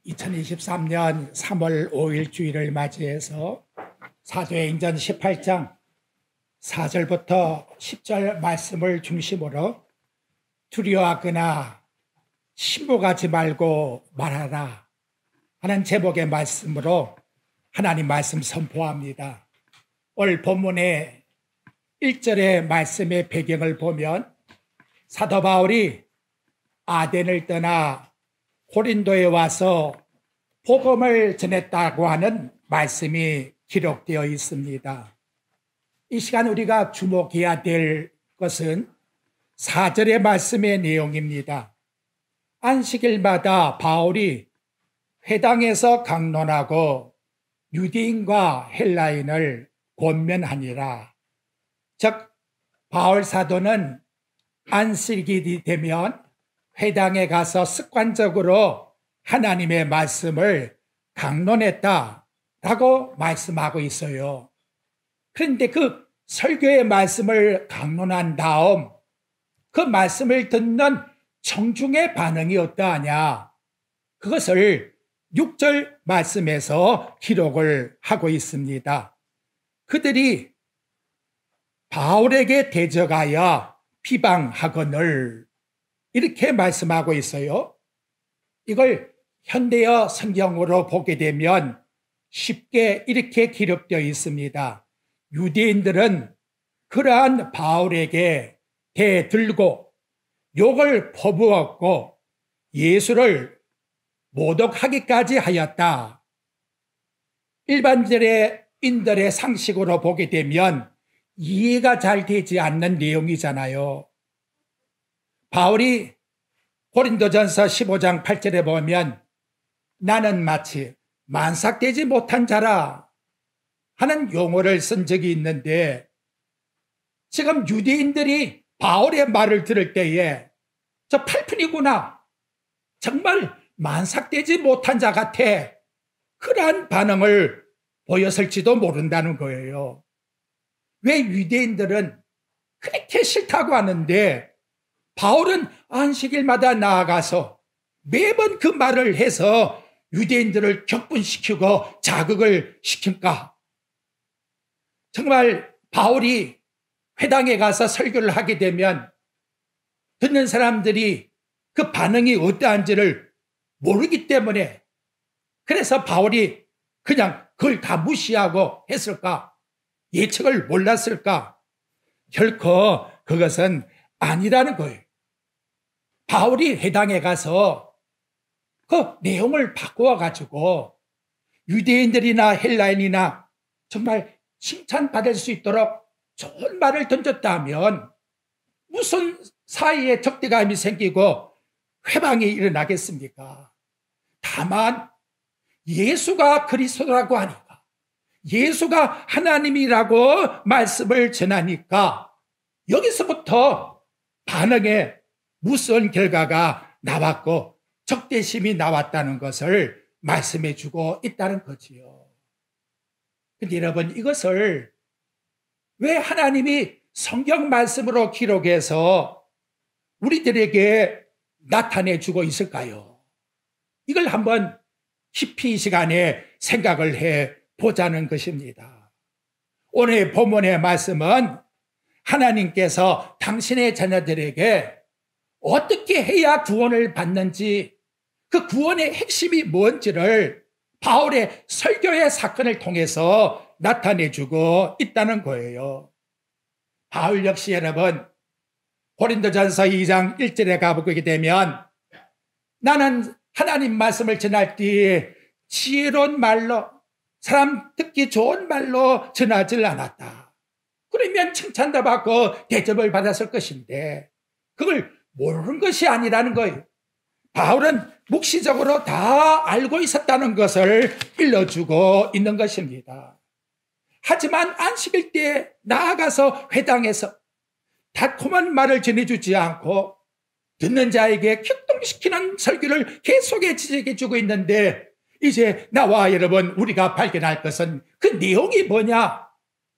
2023년 3월 5일 주일을 맞이해서 사도행전 18장 4절부터 10절 말씀을 중심으로 두려워하거나 신복하지 말고 말하라 하는 제목의 말씀으로 하나님 말씀 선포합니다. 오늘 본문의 1절의 말씀의 배경을 보면 사도 바울이 아덴을 떠나 고린도에 와서 복음을 전했다고 하는 말씀이 기록되어 있습니다. 이 시간 우리가 주목해야 될 것은 4절의 말씀의 내용입니다. 안식일마다 바울이 회당에서 강론하고 유대인과 헬라인을 권면하니라. 즉 바울 사도는 안식일이 되면 회당에 가서 습관적으로 하나님의 말씀을 강론했다라고 말씀하고 있어요. 그런데 그 설교의 말씀을 강론한 다음 그 말씀을 듣는 청중의 반응이 어떠하냐? 그것을 6절 말씀에서 기록을 하고 있습니다. 그들이 바울에게 대적하여 비방하거늘 이렇게 말씀하고 있어요. 이걸 현대어 성경으로 보게 되면 쉽게 이렇게 기록되어 있습니다. 유대인들은 그러한 바울에게 대들고 욕을 퍼부었고 예수를 모독하기까지 하였다. 일반인들의 상식으로 보게 되면 이해가 잘 되지 않는 내용이잖아요. 바울이 고린도전서 15장 8절에 보면 나는 마치 만삭되지 못한 자라 하는 용어를 쓴 적이 있는데 지금 유대인들이 바울의 말을 들을 때에 저 팔푼이구나, 정말 만삭되지 못한 자 같아, 그러한 반응을 보였을지도 모른다는 거예요. 왜 유대인들은 그렇게 싫다고 하는데 바울은 안식일마다 나아가서 매번 그 말을 해서 유대인들을 격분시키고 자극을 시킬까? 정말 바울이 회당에 가서 설교를 하게 되면 듣는 사람들이 그 반응이 어떠한지를 모르기 때문에 그래서 바울이 그냥 그걸 다 무시하고 했을까? 예측을 몰랐을까? 결코 그것은 아니라는 거예요. 바울이 회당에 가서 그 내용을 바꾸어가지고 유대인들이나 헬라인이나 정말 칭찬받을 수 있도록 좋은 말을 던졌다면 무슨 사이에 적대감이 생기고 회방이 일어나겠습니까? 다만 예수가 그리스도라고 하니까, 예수가 하나님이라고 말씀을 전하니까 여기서부터 반응에 무서운 결과가 나왔고 적대심이 나왔다는 것을 말씀해 주고 있다는 거지요. 근데 여러분, 이것을 왜 하나님이 성경 말씀으로 기록해서 우리들에게 나타내 주고 있을까요? 이걸 한번 깊이 이 시간에 생각을 해 보자는 것입니다. 오늘 본문의 말씀은 하나님께서 당신의 자녀들에게 어떻게 해야 구원을 받는지, 그 구원의 핵심이 뭔지를 바울의 설교의 사건을 통해서 나타내주고 있다는 거예요. 바울 역시 여러분, 고린도전서 2장 1절에 가보게 되면 나는 하나님 말씀을 전할 때에 지혜로운 말로, 사람 듣기 좋은 말로 전하지 않았다. 그러면 칭찬도 받고 대접을 받았을 것인데 그걸 모르는 것이 아니라는 거예요. 바울은 묵시적으로 다 알고 있었다는 것을 일러주고 있는 것입니다. 하지만 안식일 때 나아가서 회당에서 달콤한 말을 전해주지 않고 듣는 자에게 격동시키는 설교를 계속해 지적해주고 있는데 이제 나와 여러분 우리가 발견할 것은 그 내용이 뭐냐?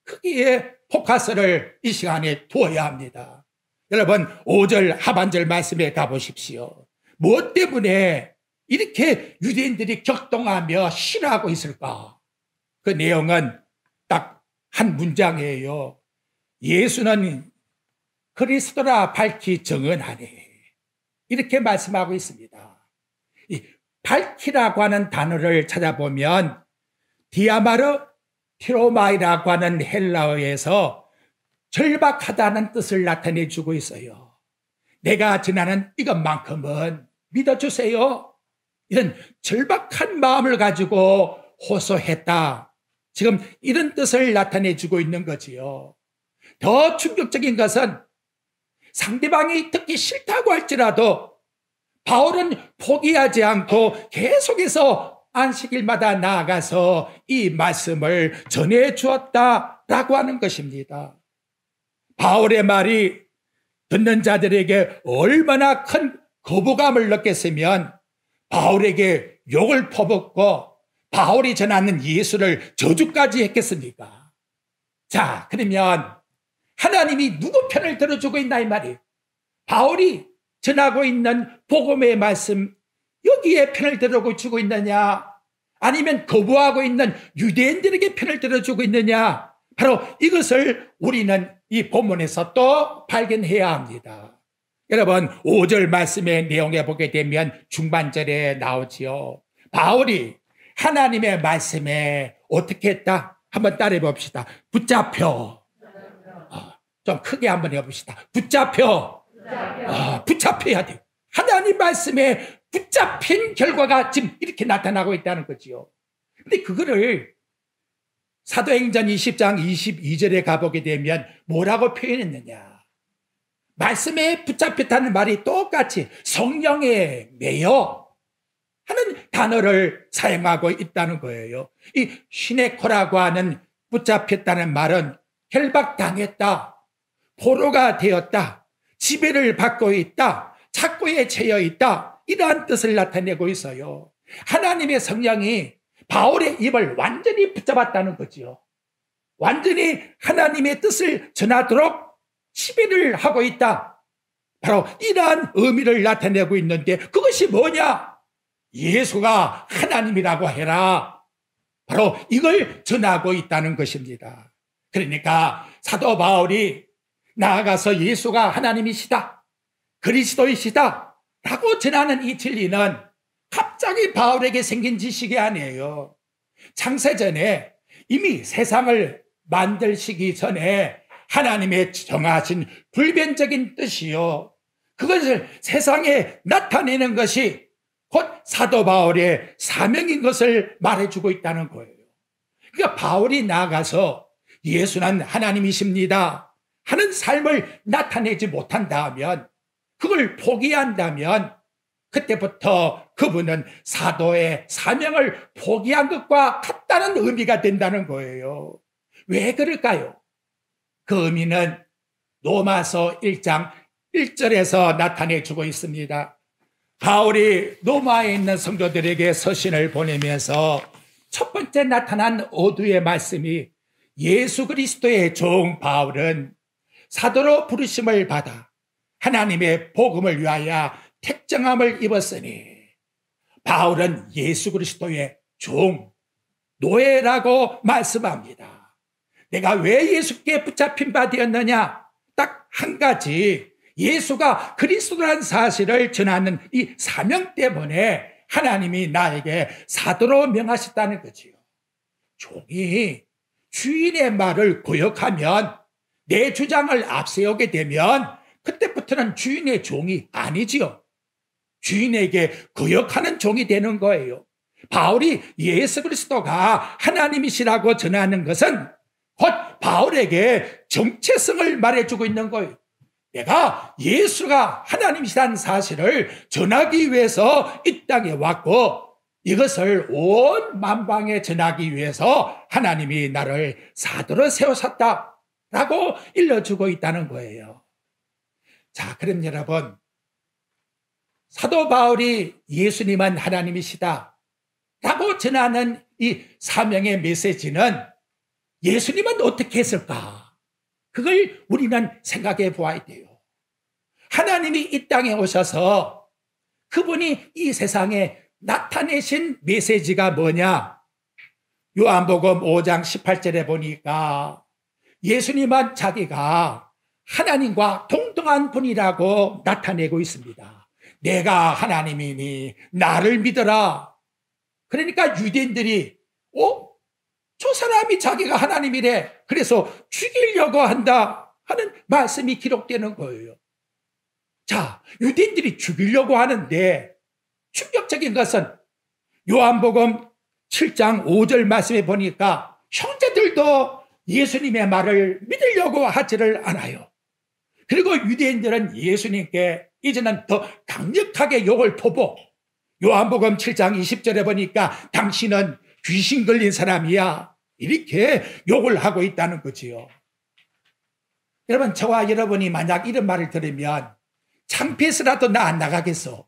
거기에 포커스를 이 시간에 두어야 합니다. 여러분 5절 하반절 말씀에 가보십시오. 무엇 때문에 이렇게 유대인들이 격동하며 싫어하고 있을까? 그 내용은 딱 한 문장이에요. 예수는 그리스도라 밝히 증언하네. 이렇게 말씀하고 있습니다. 이 밝히라고 하는 단어를 찾아보면 디아마르 티로마이라고 하는 헬라어에서 절박하다는 뜻을 나타내 주고 있어요. 내가 전하는 이것만큼은 믿어주세요. 이런 절박한 마음을 가지고 호소했다. 지금 이런 뜻을 나타내 주고 있는 거지요. 더 충격적인 것은 상대방이 듣기 싫다고 할지라도 바울은 포기하지 않고 계속해서 안식일마다 나아가서 이 말씀을 전해 주었다라고 하는 것입니다. 바울의 말이 듣는 자들에게 얼마나 큰 거부감을 느꼈으면 바울에게 욕을 퍼붓고 바울이 전하는 예수를 저주까지 했겠습니까? 자, 그러면 하나님이 누구 편을 들어주고 있나 이 말이에요. 바울이 전하고 있는 복음의 말씀 여기에 편을 들어주고 있느냐, 아니면 거부하고 있는 유대인들에게 편을 들어주고 있느냐, 바로 이것을 우리는 이 본문에서 또 발견해야 합니다. 여러분 5절 말씀의 내용에 보게 되면 중반절에 나오지요. 바울이 하나님의 말씀에 어떻게 했다? 한번 따라해 봅시다. 붙잡혀. 좀 크게 한번 해봅시다. 붙잡혀. 붙잡혀야 돼. 하나님 말씀에 붙잡힌 결과가 지금 이렇게 나타나고 있다는 거지요. 근데 그거를 사도행전 20장 22절에 가보게 되면 뭐라고 표현했느냐? 말씀에 붙잡혔다는 말이 똑같이 성령에 매여 하는 단어를 사용하고 있다는 거예요. 이 시네코라고 하는 붙잡혔다는 말은 결박당했다, 포로가 되었다, 지배를 받고 있다, 착고에 채여 있다, 이러한 뜻을 나타내고 있어요. 하나님의 성령이 바울의 입을 완전히 붙잡았다는 거지요. 완전히 하나님의 뜻을 전하도록 지배를 하고 있다. 바로 이러한 의미를 나타내고 있는데 그것이 뭐냐? 예수가 하나님이라고 해라. 바로 이걸 전하고 있다는 것입니다. 그러니까 사도 바울이 나아가서 예수가 하나님이시다, 그리스도이시다 라고 전하는 이 진리는 갑자기 바울에게 생긴 지식이 아니에요. 창세전에 이미 세상을 만들시기 전에 하나님의 정하신 불변적인 뜻이요, 그것을 세상에 나타내는 것이 곧 사도 바울의 사명인 것을 말해주고 있다는 거예요. 그러니까 바울이 나아가서 예수는 하나님이십니다 하는 삶을 나타내지 못한다면, 그걸 포기한다면 그때부터 그분은 사도의 사명을 포기한 것과 같다는 의미가 된다는 거예요. 왜 그럴까요? 그 의미는 로마서 1장 1절에서 나타내주고 있습니다. 바울이 로마에 있는 성도들에게 서신을 보내면서 첫 번째 나타난 어두의 말씀이 예수 그리스도의 종 바울은 사도로 부르심을 받아 하나님의 복음을 위하여 택정함을 입었으니 바울은 예수 그리스도의 종, 노예라고 말씀합니다. 내가 왜 예수께 붙잡힌 바 되었느냐? 딱 한 가지, 예수가 그리스도라는 사실을 전하는 이 사명 때문에 하나님이 나에게 사도로 명하셨다는 거지요. 종이 주인의 말을 거역하면, 내 주장을 앞세우게 되면 그때부터는 주인의 종이 아니지요. 주인에게 거역하는 종이 되는 거예요. 바울이 예수 그리스도가 하나님이시라고 전하는 것은 곧 바울에게 정체성을 말해주고 있는 거예요. 내가 예수가 하나님이시라는 사실을 전하기 위해서 이 땅에 왔고, 이것을 온 만방에 전하기 위해서 하나님이 나를 사도로 세우셨다라고 일러주고 있다는 거예요. 자, 그럼 여러분, 사도 바울이 예수님은 하나님이시다 라고 전하는 이 사명의 메시지는 예수님은 어떻게 했을까? 그걸 우리는 생각해 보아야 돼요. 하나님이 이 땅에 오셔서 그분이 이 세상에 나타내신 메시지가 뭐냐? 요한복음 5장 18절에 보니까 예수님은 자기가 하나님과 동등한 분이라고 나타내고 있습니다. 내가 하나님이니 나를 믿어라. 그러니까 유대인들이 저 사람이 자기가 하나님이래. 그래서 죽이려고 한다 하는 말씀이 기록되는 거예요. 자, 유대인들이 죽이려고 하는데 충격적인 것은 요한복음 7장 5절 말씀에 보니까 형제들도 예수님의 말을 믿으려고 하지를 않아요. 그리고 유대인들은 예수님께 이제는 더 강력하게 욕을 퍼붓고 요한복음 7장 20절에 보니까 당신은 귀신 걸린 사람이야. 이렇게 욕을 하고 있다는 거지요. 여러분, 저와 여러분이 만약 이런 말을 들으면 창피해서라도 나 안 나가겠어.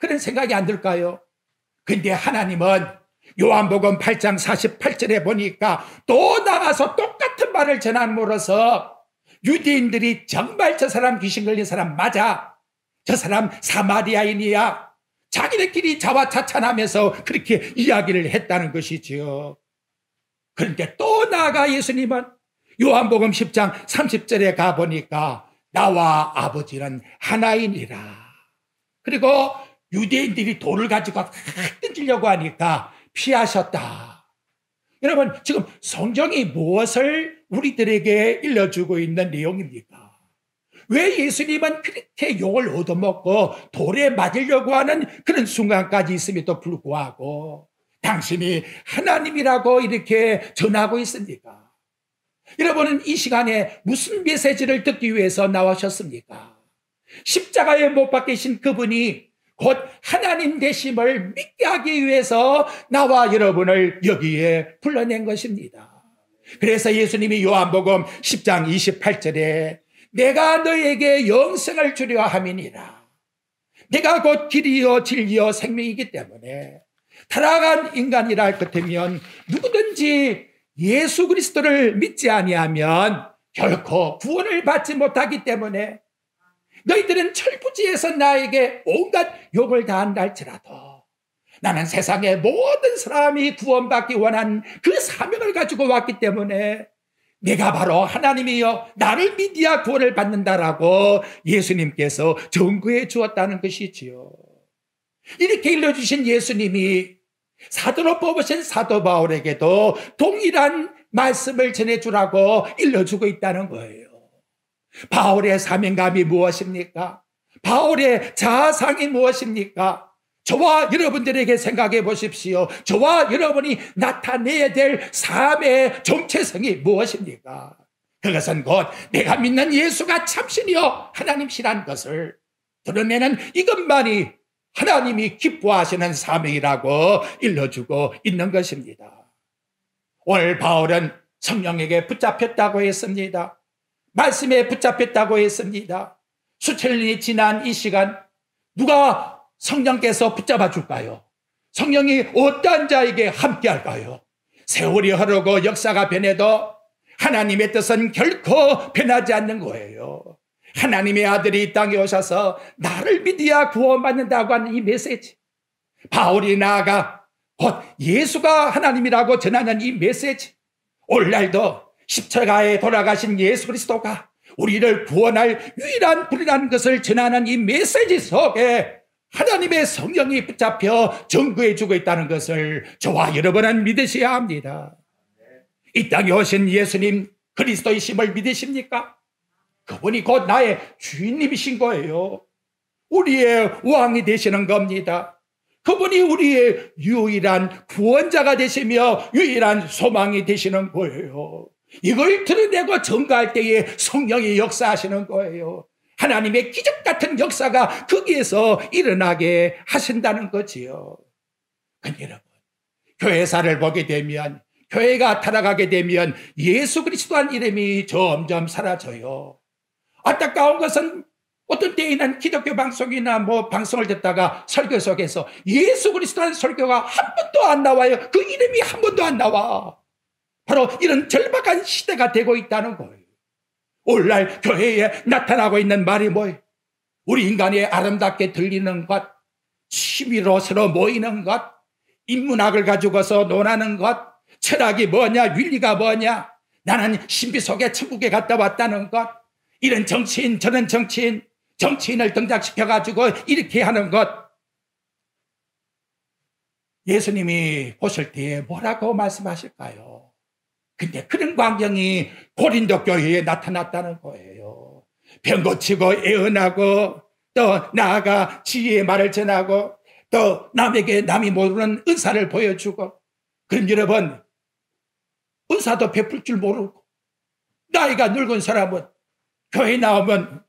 그런 생각이 안 들까요? 근데 하나님은 요한복음 8장 48절에 보니까 또 나가서 똑같은 말을 전함으로써 유대인들이 정말 저 사람 귀신 걸린 사람 맞아. 저 사람 사마리아인이야. 자기들끼리 자화자찬하면서 그렇게 이야기를 했다는 것이지요. 그런데 또 나아가 예수님은 요한복음 10장 30절에 가보니까 나와 아버지는 하나이니라. 그리고 유대인들이 돌을 가지고 던지려고 하니까 피하셨다. 여러분, 지금 성경이 무엇을 우리들에게 일러주고 있는 내용입니까? 왜 예수님은 그렇게 욕을 얻어먹고 돌에 맞으려고 하는 그런 순간까지 있음에도 불구하고 당신이 하나님이라고 이렇게 전하고 있습니까? 여러분은 이 시간에 무슨 메시지를 듣기 위해서 나오셨습니까? 십자가에 못 박히신 그분이 곧 하나님 되심을 믿게 하기 위해서 나와 여러분을 여기에 불러낸 것입니다. 그래서 예수님이 요한복음 10장 28절에 내가 너에게 영생을 주려 함이니라. 내가 곧 길이요 진리요 생명이기 때문에 타락한 인간이라 할 것 같으면 누구든지 예수 그리스도를 믿지 아니하면 결코 구원을 받지 못하기 때문에 너희들은 철부지에서 나에게 온갖 욕을 다한다 할지라도 나는 세상의 모든 사람이 구원받기 원한 그 사명을 가지고 왔기 때문에 내가 바로 하나님이여 나를 믿어야 구원을 받는다라고 예수님께서 증거해 주었다는 것이지요. 이렇게 일러주신 예수님이 사도로 뽑으신 사도 바울에게도 동일한 말씀을 전해주라고 일러주고 있다는 거예요. 바울의 사명감이 무엇입니까? 바울의 자아상이 무엇입니까? 저와 여러분들에게 생각해 보십시오. 저와 여러분이 나타내야 될 삶의 정체성이 무엇입니까? 그것은 곧 내가 믿는 예수가 참신이요 하나님이라는 것을 드러내는 이것만이 하나님이 기뻐하시는 사명이라고 일러주고 있는 것입니다. 오늘 바울은 성령에게 붙잡혔다고 했습니다. 말씀에 붙잡혔다고 했습니다. 수천 년이 지난 이 시간 누가 성령께서 붙잡아 줄까요? 성령이 어떠한 자에게 함께 할까요? 세월이 흐르고 역사가 변해도 하나님의 뜻은 결코 변하지 않는 거예요. 하나님의 아들이 이 땅에 오셔서 나를 믿어야 구원받는다고 하는 이 메시지, 바울이 나아가 곧 예수가 하나님이라고 전하는 이 메시지, 오늘날도 십자가에 돌아가신 예수 그리스도가 우리를 구원할 유일한 분이라는 것을 전하는 이 메시지 속에 하나님의 성령이 붙잡혀 증거해주고 있다는 것을 저와 여러분은 믿으셔야 합니다. 이 땅에 오신 예수님 그리스도이심을 믿으십니까? 그분이 곧 나의 주인님이신 거예요. 우리의 왕이 되시는 겁니다. 그분이 우리의 유일한 구원자가 되시며 유일한 소망이 되시는 거예요. 이걸 드러내고 증거할 때에 성령이 역사하시는 거예요. 하나님의 기적 같은 역사가 거기에서 일어나게 하신다는 거지요. 근데 여러분, 교회사를 보게 되면, 교회가 타락하게 되면 예수 그리스도란 이름이 점점 사라져요. 안타까운 것은 어떤 때에는 기독교 방송이나 방송을 듣다가 설교 속에서 예수 그리스도라는 설교가 한 번도 안 나와요. 그 이름이 한 번도 안 나와. 바로 이런 절박한 시대가 되고 있다는 거예요. 오늘날 교회에 나타나고 있는 말이 뭐예요? 우리 인간이 아름답게 들리는 것, 취미로 서로 모이는 것, 인문학을 가지고서 논하는 것, 철학이 뭐냐, 윤리가 뭐냐, 나는 신비 속에 천국에 갔다 왔다는 것, 이런 정치인 저런 정치인, 정치인을 등장시켜가지고 이렇게 하는 것, 예수님이 보실 때에 뭐라고 말씀하실까요? 근데 그런 광경이 고린도 교회에 나타났다는 거예요. 병 고치고 애언하고 또 나아가 지혜의 말을 전하고 또 남에게 남이 모르는 은사를 보여주고, 그럼 여러분, 은사도 베풀 줄 모르고 나이가 늙은 사람은 교회 나오면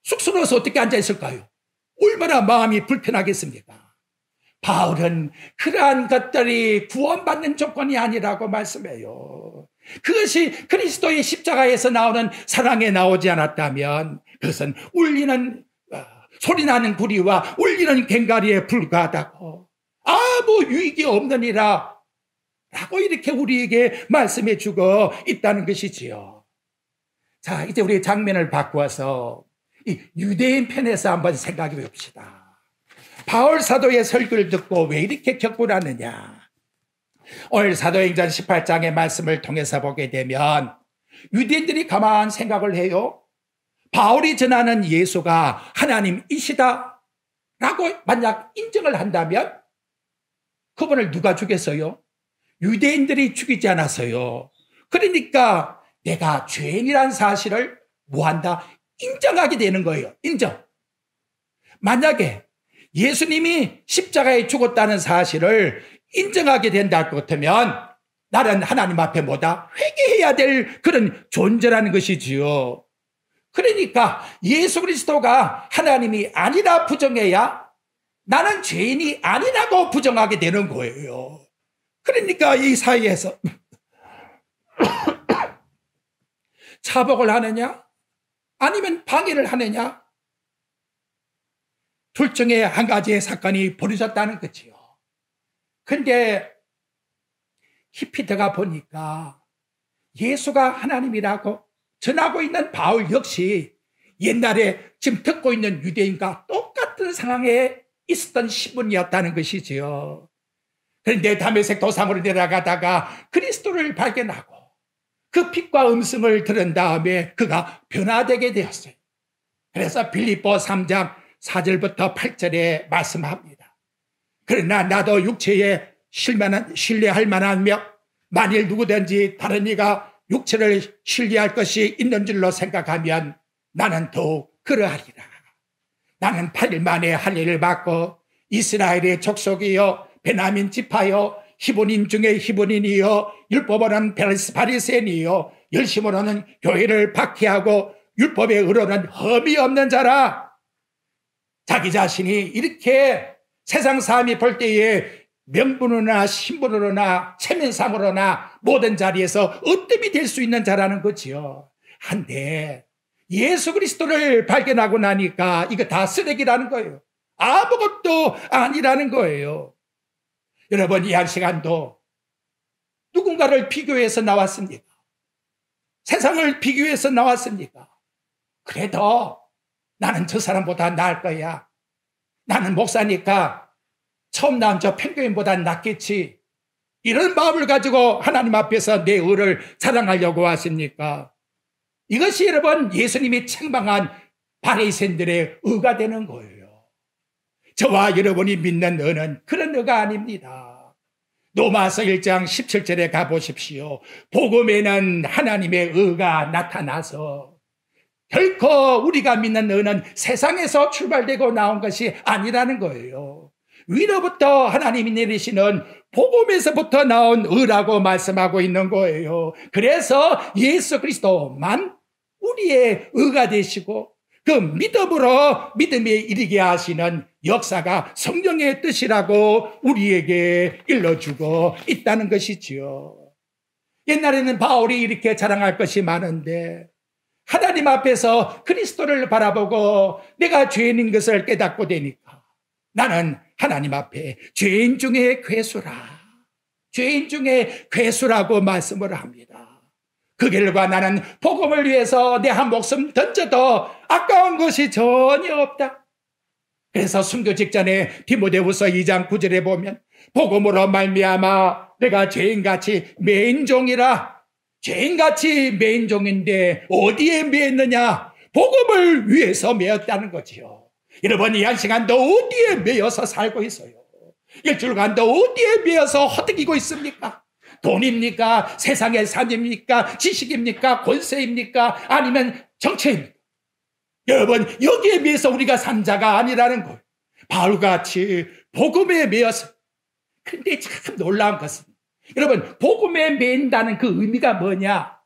쑥스러워서 어떻게 앉아있을까요? 얼마나 마음이 불편하겠습니까? 바울은 그러한 것들이 구원받는 조건이 아니라고 말씀해요. 그것이 그리스도의 십자가에서 나오는 사랑에 나오지 않았다면 그것은 울리는 소리나는 구리와 울리는 괭가리에 불과하다고, 아무 유익이 없느니라 라고 이렇게 우리에게 말씀해 주고 있다는 것이지요. 자, 이제 우리 장면을 바꾸어서 이 유대인 편에서 한번 생각해 봅시다. 바울 사도의 설교를 듣고 왜 이렇게 격분하느냐? 오늘 사도행전 18장의 말씀을 통해서 보게 되면 유대인들이 가만 생각을 해요. 바울이 전하는 예수가 하나님이시다 라고 만약 인정을 한다면 그분을 누가 죽였어요? 유대인들이 죽이지 않았어요. 그러니까 내가 죄인이란 사실을 뭐한다? 인정하게 되는 거예요. 인정. 만약에 예수님이 십자가에 죽었다는 사실을 인정하게 된다 그렇다면 나는 하나님 앞에 뭐다? 회개해야 될 그런 존재라는 것이지요. 그러니까 예수 그리스도가 하나님이 아니라 부정해야 나는 죄인이 아니라고 부정하게 되는 거예요. 그러니까 이 사이에서 차복을 하느냐 아니면 방해를 하느냐, 둘 중에 한 가지의 사건이 벌어졌다는 거지요. 근데 히피드가 보니까 예수가 하나님이라고 전하고 있는 바울 역시 옛날에 지금 듣고 있는 유대인과 똑같은 상황에 있었던 신분이었다는 것이지요. 그런데 다메섹 도상으로 내려가다가 그리스도를 발견하고 그 빛과 음성을 들은 다음에 그가 변화되게 되었어요. 그래서 빌립보 3장 4절부터 8절에 말씀합니다. 그러나 나도 육체에 신뢰할 만하며 만일 누구든지 다른 이가 육체를 신뢰할 것이 있는 줄로 생각하면 나는 더욱 그러하리라. 나는 8일 만에 할 일을 받고 이스라엘의 족속이요 베냐민 지파요 히브리인 중에 히브리인이요 율법으로는 바리새인이요 열심으로는 교회를 박해하고 율법의 의로는 흠이 없는 자라. 자기 자신이 이렇게 세상 사람이 볼 때에 명분으로나 신분으로나 체면상으로나 모든 자리에서 으뜸이 될 수 있는 자라는 거지요. 한데 예수 그리스도를 발견하고 나니까 이거 다 쓰레기라는 거예요. 아무것도 아니라는 거예요. 여러분, 이 한 시간도 누군가를 비교해서 나왔습니까? 세상을 비교해서 나왔습니까? 그래도 나는 저 사람보다 나을 거야. 나는 목사니까 처음 나온 저 펭귄보다 낫겠지. 이런 마음을 가지고 하나님 앞에서 내 의를 자랑하려고 하십니까? 이것이 여러분 예수님이 책망한 바리새인들의 의가 되는 거예요. 저와 여러분이 믿는 의는 그런 의가 아닙니다. 로마서 1장 17절에 가보십시오. 복음에는 하나님의 의가 나타나서 결코 우리가 믿는 의는 세상에서 출발되고 나온 것이 아니라는 거예요. 위로부터 하나님이 내리시는 복음에서부터 나온 의라고 말씀하고 있는 거예요. 그래서 예수 그리스도만 우리의 의가 되시고 그 믿음으로 믿음에 이르게 하시는 역사가 성령의 뜻이라고 우리에게 일러주고 있다는 것이지요. 옛날에는 바울이 이렇게 자랑할 것이 많은데 하나님 앞에서 그리스도를 바라보고 내가 죄인인 것을 깨닫고 되니까 나는 하나님 앞에 죄인 중에 괴수라, 죄인 중에 괴수라고 말씀을 합니다. 그 결과 나는 복음을 위해서 내 한 목숨 던져도 아까운 것이 전혀 없다. 그래서 순교 직전에 디모데후서 2장 9절에 보면 복음으로 말미암아 내가 죄인같이 매인종이라. 죄인같이 매인종인데 어디에 매였느냐? 복음을 위해서 매였다는 거지요. 여러분, 이 한 시간도 어디에 매여서 살고 있어요? 일주일간도 어디에 매여서 허덕이고 있습니까? 돈입니까? 세상의 삶입니까? 지식입니까? 권세입니까? 아니면 정체입니까? 여러분, 여기에 매여서 우리가 산 자가 아니라는 거예요. 바울같이 복음에 매여서. 그런데 참 놀라운 것은, 여러분, 복음에 매인다는 그 의미가 뭐냐?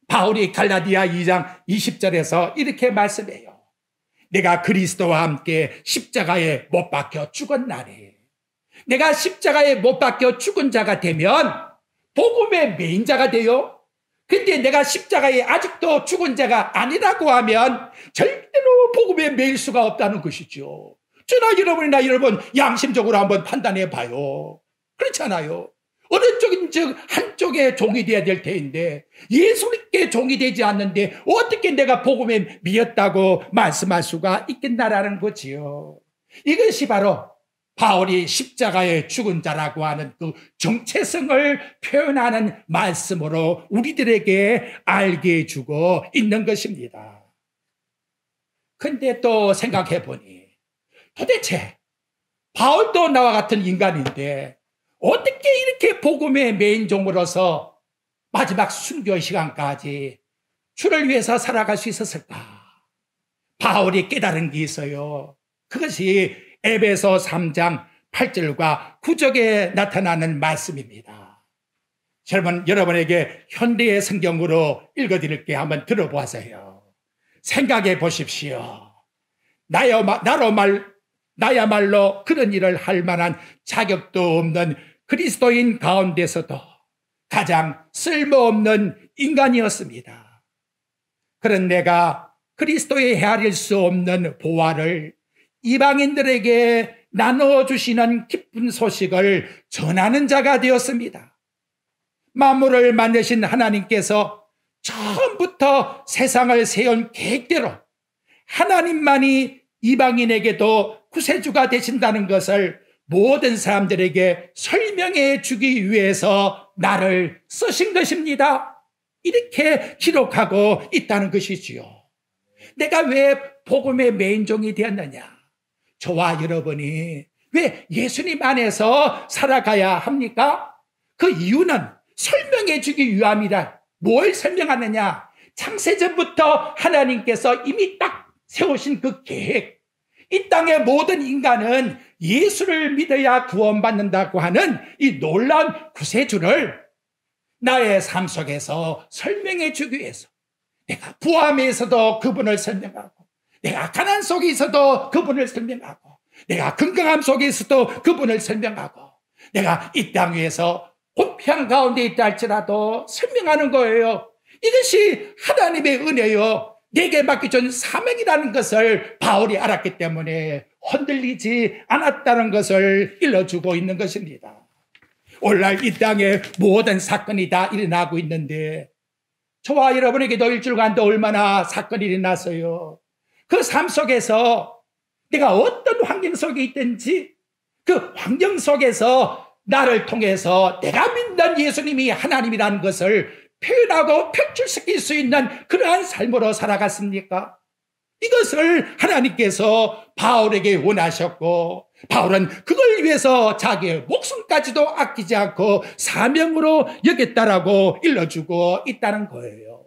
바울이 갈라디아 2장 20절에서 이렇게 말씀해요. 내가 그리스도와 함께 십자가에 못 박혀 죽은 날에, 내가 십자가에 못 박혀 죽은 자가 되면 복음의 매인 자가 돼요. 근데 내가 십자가에 아직도 죽은 자가 아니라고 하면 절대로 복음에 매일 수가 없다는 것이죠. 저나 여러분이나 여러분 양심적으로 한번 판단해 봐요. 그렇잖아요. 어느 쪽인 즉 한쪽에 종이 되어야 될 테인데 예수님께 종이 되지 않는데 어떻게 내가 복음에 미였다고 말씀할 수가 있겠나라는 거지요. 이것이 바로 바울이 십자가에 죽은 자라고 하는 그 정체성을 표현하는 말씀으로 우리들에게 알게 해주고 있는 것입니다. 근데 또 생각해 보니 도대체 바울도 나와 같은 인간인데 어떻게 이렇게 복음의 메인종으로서 마지막 순교 시간까지 주를 위해서 살아갈 수 있었을까? 바울이 깨달은 게 있어요. 그것이 에베소 3장 8절과 9절에 나타나는 말씀입니다. 여러분에게 현대의 성경으로 읽어드릴게 한번 들어보세요. 생각해 보십시오. 나야말로 그런 일을 할 만한 자격도 없는 그리스도인 가운데서도 가장 쓸모없는 인간이었습니다. 그런 내가 그리스도의 헤아릴 수 없는 보화를 이방인들에게 나눠주시는 기쁜 소식을 전하는 자가 되었습니다. 만물을 만드신 하나님께서 처음부터 세상을 세운 계획대로 하나님만이 이방인에게도 구세주가 되신다는 것을 모든 사람들에게 설명해 주기 위해서 나를 쓰신 것입니다. 이렇게 기록하고 있다는 것이지요. 내가 왜 복음의 메인종이 되었느냐? 저와 여러분이 왜 예수님 안에서 살아가야 합니까? 그 이유는 설명해 주기 위함이라. 뭘 설명하느냐? 창세전부터 하나님께서 이미 딱 세우신 그 계획, 이 땅의 모든 인간은 예수를 믿어야 구원받는다고 하는 이 놀라운 구세주를 나의 삶 속에서 설명해 주기 위해서 내가 부함에서도 그분을 설명하고, 내가 가난 속에 있어도 그분을 설명하고, 내가 건강함 속에 있어도 그분을 설명하고, 내가 이 땅 위에서 고피한 가운데 있다 할지라도 설명하는 거예요. 이것이 하나님의 은혜요, 내게 맡겨준 사명이라는 것을 바울이 알았기 때문에 흔들리지 않았다는 것을 일러주고 있는 것입니다. 오늘날 이 땅에 모든 사건이 다 일어나고 있는데 저와 여러분에게도 일주일간도 얼마나 사건이 일어났어요. 그 삶 속에서 내가 어떤 환경 속에 있든지 그 환경 속에서 나를 통해서 내가 믿는 예수님이 하나님이라는 것을 표현하고 펼칠시킬 수 있는 그러한 삶으로 살아갔습니까? 이것을 하나님께서 바울에게 원하셨고, 바울은 그걸 위해서 자기의 목숨까지도 아끼지 않고 사명으로 여겼다라고 일러주고 있다는 거예요.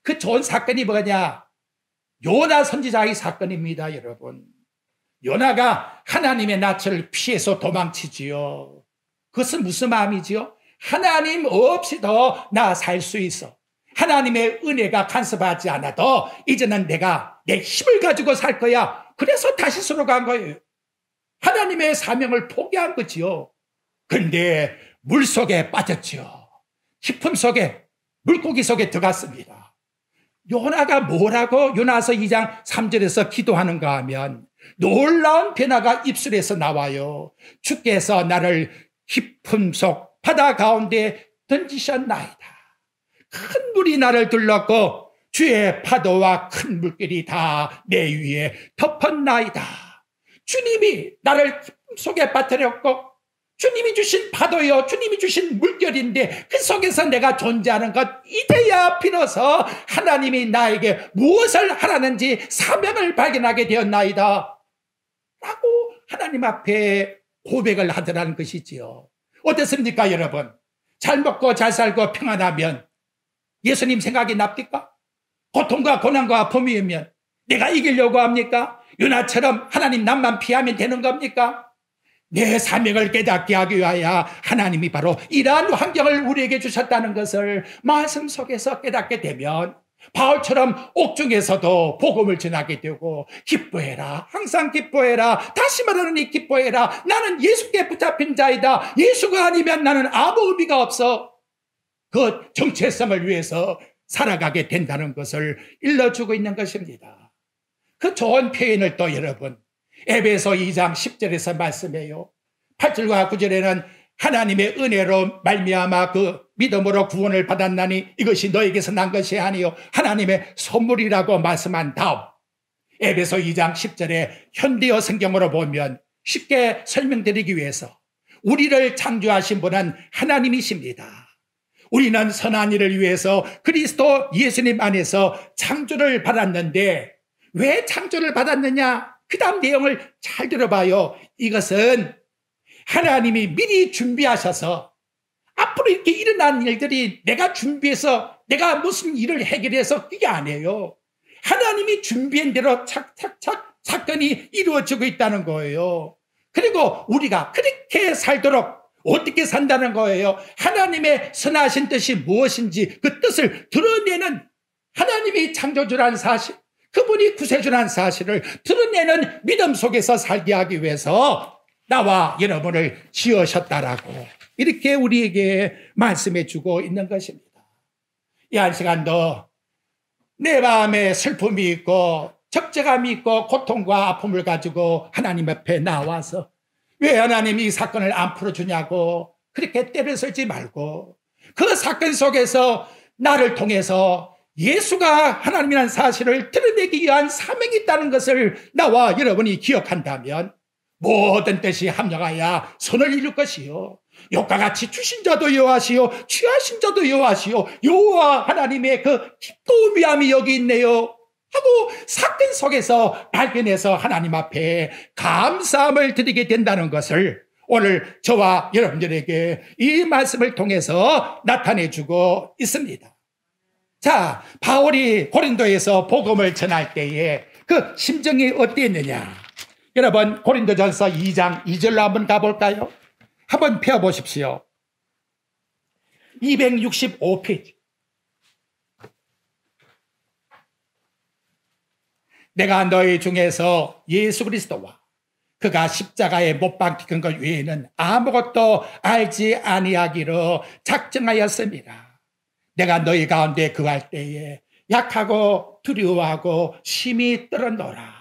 그 좋은 사건이 뭐냐? 요나 선지자의 사건입니다, 여러분. 요나가 하나님의 낯을 피해서 도망치지요. 그것은 무슨 마음이지요? 하나님 없이도 나 살 수 있어. 하나님의 은혜가 간섭하지 않아도 이제는 내가 내 힘을 가지고 살 거야. 그래서 다시스로 간 거예요. 하나님의 사명을 포기한 거지요. 근데 물 속에 빠졌지요. 깊음 속에, 물고기 속에 들어갔습니다. 요나가 뭐라고 요나서 2장 3절에서 기도하는가 하면 놀라운 변화가 입술에서 나와요. 주께서 나를 깊음 속 바다 가운데 던지셨나이다. 큰 물이 나를 둘렀고 주의 파도와 큰 물길이 다 내 위에 덮었나이다. 주님이 나를 속에 빠뜨렸고 주님이 주신 파도요, 주님이 주신 물결인데 그 속에서 내가 존재하는 것, 이제야 비로소 하나님이 나에게 무엇을 하라는지 사명을 발견하게 되었나이다 라고 하나님 앞에 고백을 하더라는 것이지요. 어떻습니까 여러분? 잘 먹고 잘 살고 평안하면 예수님 생각이 납니까? 고통과 고난과 아픔이면 내가 이기려고 합니까? 요나처럼 하나님 남만 피하면 되는 겁니까? 내 사명을 깨닫게 하기 위하여 하나님이 바로 이러한 환경을 우리에게 주셨다는 것을 말씀 속에서 깨닫게 되면 바울처럼 옥중에서도 복음을 전하게 되고 기뻐해라, 항상 기뻐해라, 다시 말하노니 기뻐해라, 나는 예수께 붙잡힌 자이다, 예수가 아니면 나는 아무 의미가 없어, 그 정체성을 위해서 살아가게 된다는 것을 일러주고 있는 것입니다. 그 좋은 표현을 또 여러분 에베소 2장 10절에서 말씀해요. 8절과 9절에는 하나님의 은혜로 말미암아 그 믿음으로 구원을 받았나니 이것이 너에게서 난 것이 아니요 하나님의 선물이라고 말씀한 다음 에베소 2장 10절에 현대어 성경으로 보면 쉽게 설명드리기 위해서 우리를 창조하신 분은 하나님이십니다. 우리는 선한 일을 위해서 그리스도 예수님 안에서 창조를 받았는데 왜 창조를 받았느냐? 그 다음 내용을 잘 들어봐요. 이것은 하나님이 미리 준비하셔서 앞으로 이렇게 일어난 일들이 내가 준비해서 내가 무슨 일을 해결해서 그게 아니에요. 하나님이 준비한 대로 착착착 사건이 이루어지고 있다는 거예요. 그리고 우리가 그렇게 살도록 어떻게 산다는 거예요? 하나님의 선하신 뜻이 무엇인지 그 뜻을 드러내는 하나님이 창조주라는 사실, 그분이 구세주라는 사실을 드러내는 믿음 속에서 살게 하기 위해서 나와 여러분을 지으셨다라고 이렇게 우리에게 말씀해 주고 있는 것입니다. 이 한 시간도 내 마음에 슬픔이 있고 적재감이 있고 고통과 아픔을 가지고 하나님 앞에 나와서 왜 하나님이 이 사건을 안 풀어주냐고 그렇게 때를 쓸지 말고 그 사건 속에서 나를 통해서 예수가 하나님이라는 사실을 드러내기 위한 사명이 있다는 것을 나와 여러분이 기억한다면 모든 뜻이 합력하여 선을 이룰 것이요 욕과 같이 주신 자도 여호와시요 취하신 자도 여호와시요 여호와 하나님의 그 깊고 미함이 여기 있네요 하고 사건 속에서 발견해서 하나님 앞에 감사함을 드리게 된다는 것을 오늘 저와 여러분들에게 이 말씀을 통해서 나타내주고 있습니다. 자, 바울이 고린도에서 복음을 전할 때에 그 심정이 어땠느냐? 여러분 고린도전서 2장 2절로 한번 가볼까요? 한번 펴보십시오. 265페이지. 내가 너희 중에서 예수 그리스도와 그가 십자가에 못 박힌 것 외에는 아무것도 알지 아니하기로 작정하였습니다. 내가 너희 가운데 거할 때에 약하고 두려워하고 심히 떨었노라.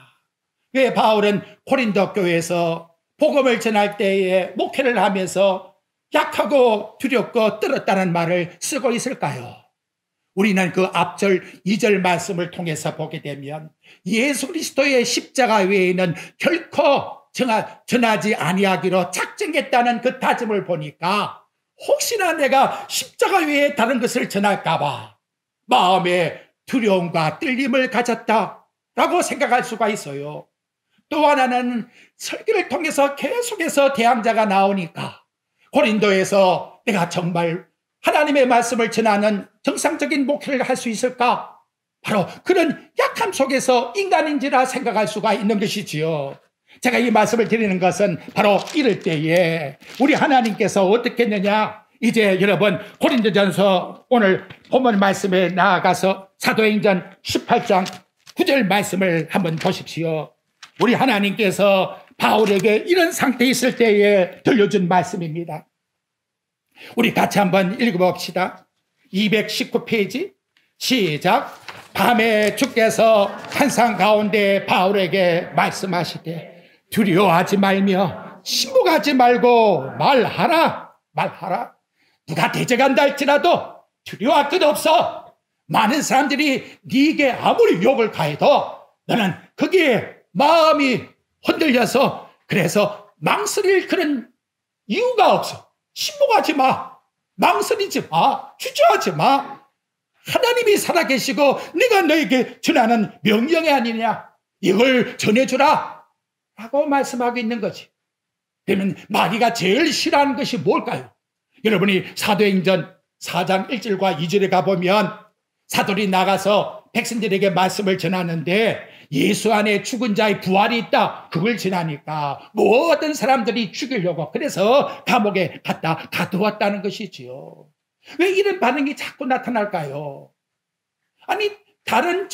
왜 바울은 고린도 교회에서 복음을 전할 때에 목회를 하면서 약하고 두렵고 떨었다는 말을 쓰고 있을까요? 우리는 그 앞절 2절 말씀을 통해서 보게 되면 예수 그리스도의 십자가 외에는 결코 전하지 아니하기로 작정했다는 그 다짐을 보니까 혹시나 내가 십자가 외에 다른 것을 전할까 봐 마음에 두려움과 떨림을 가졌다라고 생각할 수가 있어요. 또 하나는 설교를 통해서 계속해서 대항자가 나오니까 고린도에서 내가 정말 하나님의 말씀을 전하는 정상적인 목회를 할 수 있을까? 바로 그런 약함 속에서 인간인지라 생각할 수가 있는 것이지요. 제가 이 말씀을 드리는 것은 바로 이럴 때에 우리 하나님께서 어떻게 했느냐? 이제 여러분 고린도전서 오늘 본문 말씀에 나아가서 사도행전 18장 9절 말씀을 한번 보십시오. 우리 하나님께서 바울에게 이런 상태에 있을 때에 들려준 말씀입니다. 우리 같이 한번 읽어봅시다. 219페이지 시작. 밤에 주께서 환상 가운데 바울에게 말씀하시되 두려워하지 말며 침묵하지 말고 말하라. 누가 대적한다 할지라도 두려워할 것 없어. 많은 사람들이 네게 아무리 욕을 가해도 너는 거기에 마음이 흔들려서 그래서 망설일 그런 이유가 없어. 신봉하지 마. 망설이지 마. 주저하지 마. 하나님이 살아계시고 내가 너에게 전하는 명령이 아니냐. 이걸 전해주라. 라고 말씀하고 있는 거지. 그러면 마귀가 제일 싫어하는 것이 뭘까요? 여러분이 사도행전 4장 1절과 2절에 가보면 사도들이 나가서 백성들에게 말씀을 전하는데 예수 안에 죽은 자의 부활이 있다. 그걸 전하니까 모든 사람들이 죽이려고 그래서 감옥에 가두었다는 것이지요. 왜 이런 반응이 자꾸 나타날까요? 아니 다른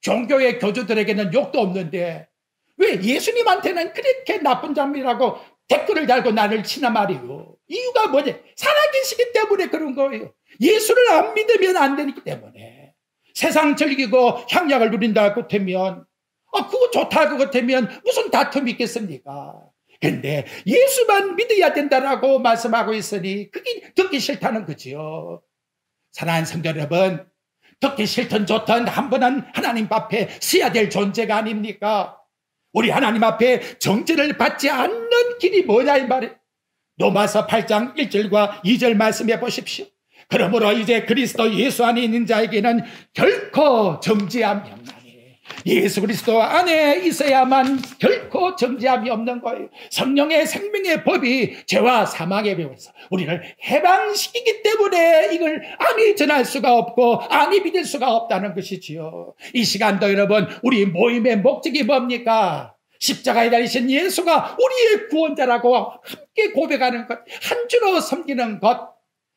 종교의 교주들에게는 욕도 없는데 왜 예수님한테는 그렇게 나쁜 자입니라고 댓글을 달고 나를 치나 말이에요. 이유가 뭐냐? 살아계시기 때문에 그런 거예요. 예수를 안 믿으면 안 되기 때문에. 세상 즐기고 향락을 누린다 그렇다면 그거 좋다 그렇다면 무슨 다툼이 있겠습니까? 그런데 예수만 믿어야 된다라고 말씀하고 있으니 그게 듣기 싫다는 거지요. 사랑하는 성도 여러분, 듣기 싫든 좋든 한 번은 하나님 앞에 서야 될 존재가 아닙니까? 우리 하나님 앞에 정죄를 받지 않는 길이 뭐냐 이 말이에요. 로마서 8장 1절과 2절 말씀해 보십시오. 그러므로 이제 그리스도 예수 안에 있는 자에게는 결코 정죄함이 없나니. 예수 그리스도 안에 있어야만 결코 정죄함이 없는 거예요. 성령의 생명의 법이 죄와 사망의 법에서 우리를 해방시키기 때문에 이걸 아니 전할 수가 없고 아니 믿을 수가 없다는 것이지요. 이 시간도 여러분 우리 모임의 목적이 뭡니까? 십자가에 달리신 예수가 우리의 구원자라고 함께 고백하는 것, 한 주로 섬기는 것,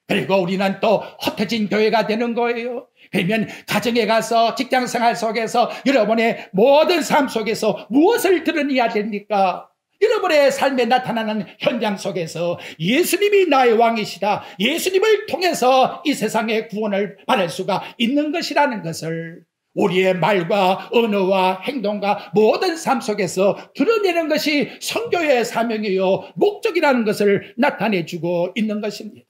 그리고 우리는 또 흩어진 교회가 되는 거예요. 그러면 가정에 가서 직장생활 속에서 여러분의 모든 삶 속에서 무엇을 드러내야 됩니까? 여러분의 삶에 나타나는 현장 속에서 예수님이 나의 왕이시다. 예수님을 통해서 이 세상의 구원을 받을 수가 있는 것이라는 것을 우리의 말과 언어와 행동과 모든 삶 속에서 드러내는 것이 선교의 사명이요 목적이라는 것을 나타내주고 있는 것입니다.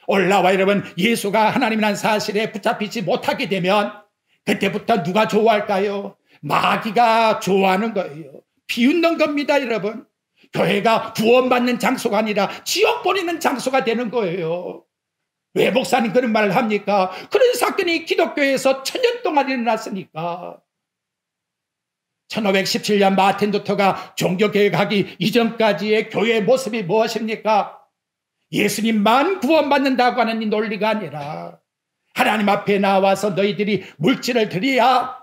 올라와 여러분 예수가 하나님이라는 사실에 붙잡히지 못하게 되면 그때부터 누가 좋아할까요? 마귀가 좋아하는 거예요. 비웃는 겁니다. 여러분 교회가 구원받는 장소가 아니라 지옥 보내는 장소가 되는 거예요. 왜 목사님 그런 말을 합니까? 그런 사건이 기독교에서 1000년 동안 일어났으니까. 1517년 마틴 루터가 종교개혁하기 이전까지의 교회의 모습이 무엇입니까? 예수님만 구원받는다고 하는 이 논리가 아니라 하나님 앞에 나와서 너희들이 물질을 드려야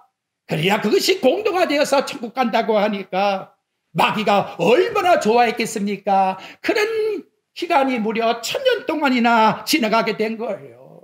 그래야 그것이 공동화되어서 천국 간다고 하니까 마귀가 얼마나 좋아했겠습니까? 그런 기간이 무려 1000년 동안이나 지나가게 된 거예요.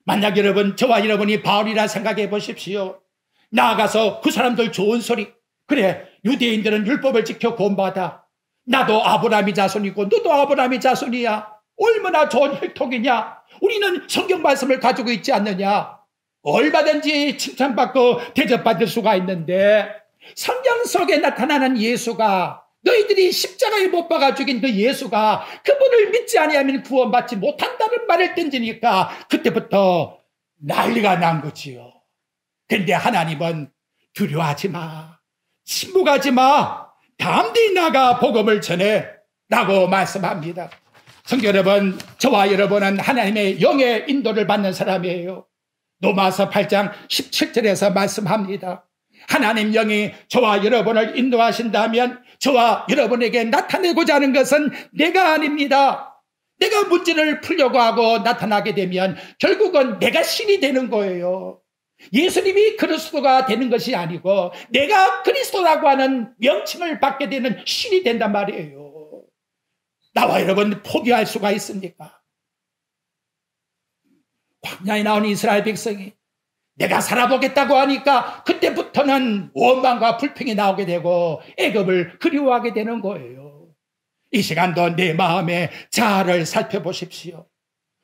만약 여러분 저와 여러분이 바울이라 생각해 보십시오. 나아가서 그 사람들 좋은 소리, 그래 유대인들은 율법을 지켜 구원받아, 나도 아브라함의 자손이고 너도 아브라함의 자손이야, 얼마나 좋은 혈통이냐, 우리는 성경 말씀을 가지고 있지 않느냐, 얼마든지 칭찬받고 대접받을 수가 있는데 성경 속에 나타나는 예수가, 너희들이 십자가에 못 박아 죽인 그 예수가 그분을 믿지 아니하면 구원받지 못한다는 말을 던지니까 그때부터 난리가 난 거지요. 그런데 하나님은 두려워하지 마, 침묵하지 마, 담대히 나가 복음을 전해 라고 말씀합니다. 성도 여러분, 저와 여러분은 하나님의 영의 인도를 받는 사람이에요. 로마서 8장 17절에서 말씀합니다. 하나님 영이 저와 여러분을 인도하신다면 저와 여러분에게 나타내고자 하는 것은 내가 아닙니다. 내가 문제를 풀려고 하고 나타나게 되면 결국은 내가 신이 되는 거예요. 예수님이 그리스도가 되는 것이 아니고 내가 그리스도라고 하는 명칭을 받게 되는 신이 된단 말이에요. 나와 여러분 포기할 수가 있습니까? 광야에 나온 이스라엘 백성이 내가 살아보겠다고 하니까 그때부터는 원망과 불평이 나오게 되고 애굽을 그리워하게 되는 거예요. 이 시간도 내 마음의 자아를 살펴보십시오.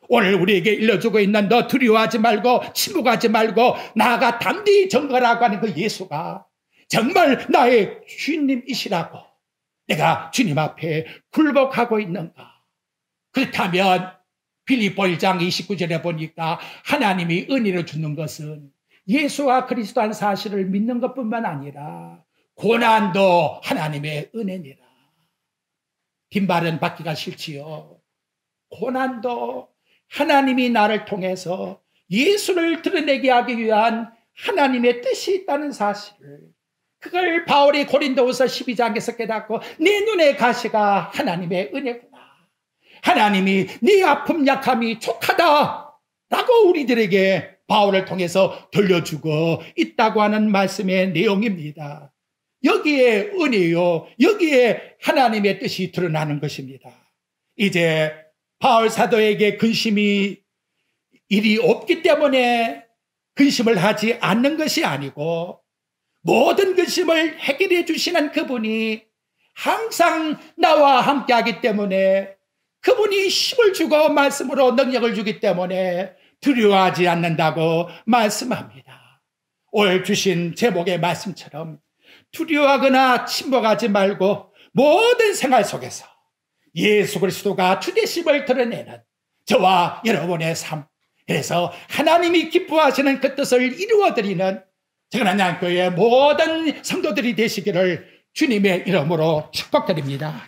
오늘 우리에게 일러주고 있는 너 두려워하지 말고 침묵하지 말고 나아가 담대히 전거라고 하는 그 예수가 정말 나의 주님이시라고 내가 주님 앞에 굴복하고 있는가? 그렇다면 빌립보 1장 29절에 보니까 하나님이 은혜를 주는 것은 예수와 그리스도한 사실을 믿는 것뿐만 아니라 고난도 하나님의 은혜니라. 빈발은 받기가 싫지요. 고난도 하나님이 나를 통해서 예수를 드러내게 하기 위한 하나님의 뜻이 있다는 사실을, 그걸 바울이 고린도후서 12장에서 깨닫고 내 눈의 가시가 하나님의 은혜구나, 하나님이 네 아픔 약함이 족하다 라고 우리들에게 바울을 통해서 들려주고 있다고 하는 말씀의 내용입니다. 여기에 은혜요, 여기에 하나님의 뜻이 드러나는 것입니다. 이제 바울 사도에게 근심이 일이 없기 때문에 근심을 하지 않는 것이 아니고, 모든 근심을 해결해 주시는 그분이 항상 나와 함께 하기 때문에, 그분이 힘을 주고 말씀으로 능력을 주기 때문에 두려워하지 않는다고 말씀합니다. 오늘 주신 제목의 말씀처럼 두려워하거나 침묵하지 말고 모든 생활 속에서 예수 그리스도가 주되심을 드러내는 저와 여러분의 삶, 그래서 하나님이 기뻐하시는 그 뜻을 이루어드리는 정한양교회 모든 성도들이 되시기를 주님의 이름으로 축복드립니다.